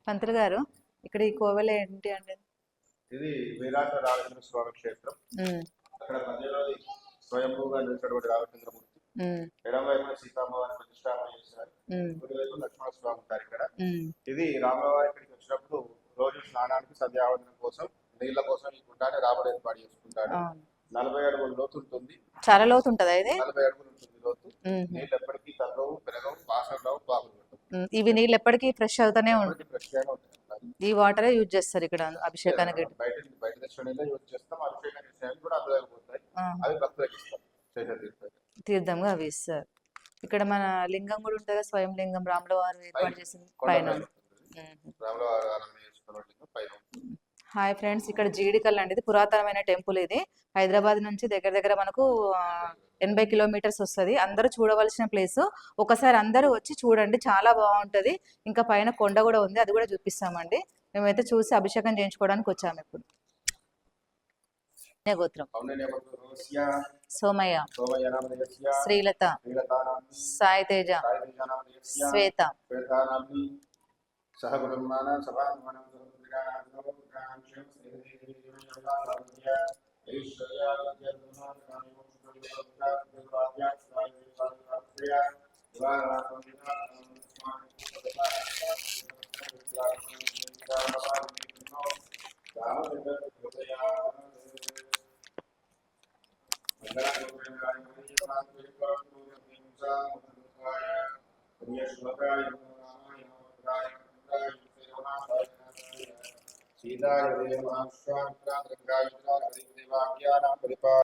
పంతులు గారు, ఇక్కడ ఈ కోవెల ఏంటి అండి? ఇది వీరాట రాఘవేంద్ర స్వామి క్షేత్రం. ఉమ్, అక్కడ మధ్యలో స్వయంభూగా నిలిచినటువంటి రాఘవేంద్రమూర్తి, ఉమ్, ఎడమ వైపున సీతామ్మవారిని ప్రతిష్టాపన చేశారు, ఉమ్, కుడి వైపు లక్ష్మణ స్వామి ఉంటారు ఇక్కడ. ఉమ్. ఇది రామవారి ఇక్కడికి వచ్చినప్పుడు రోజు స్నానానికి సంధ్యావందనం కోసం నీళ్ల కోసం ఈ గుండాన్ని రాముడు ఏర్పాటు చేసుకుంటాడు. అవును. 40 అడుగుల లోతు ఉంటుంది. చాలా లోతు ఉంటదా ఇది? 40 అడుగులు ఉంటుంది లోతు. ఉమ్, నీళ్ళు ఎప్పటికీ తగ్గవు, పెరగవు, వాసన రావు, పాపలు పెట్టవు. ఇవి నీళ్ళు ఎప్పటికీ ఫ్రెష్ అవుతానే ఉంటాయి. ఎప్పటికీ ఫ్రెష్ గానే ఉంటుంది. ఈ వాటరే యూజ్ చేస్తారు ఇక్కడ అభిషేకానికి. బయట తెచ్చిన నీళ్ళే యూజ్ చేస్తాం. అభిషేకం చేసిన కూడా అందులో పోతాయి. అవి భక్తులకు ఇస్తాం, తీర్థంగా అవి ఇస్తారు. ఇక్కడ మన లింగం కూడా ఉంటుంది, స్వయం లింగం రాముల వారు ఏర్పాటు చేసింది పైన. హాయ్ ఫ్రెండ్స్, ఇక్కడ జీడికల్ అండి, ఇది పురాతనమైన టెంపుల్. ఇది హైదరాబాద్ నుంచి దగ్గర దగ్గర మనకు 80 కిలోమీటర్స్ వస్తుంది. అందరూ చూడవలసిన ప్లేస్. ఒకసారి అందరూ వచ్చి చూడండి, చాలా బాగుంటది. ఇంకా పైన కొండ కూడా ఉంది, అది కూడా చూపిస్తామండి. మేమైతే చూసి అభిషేకం చేయించుకోవడానికి వచ్చాము ఇప్పుడు. గోత్రం సోమయ్య, శ్రీలత, సాయి తేజ, శ్వేత. సీతాయ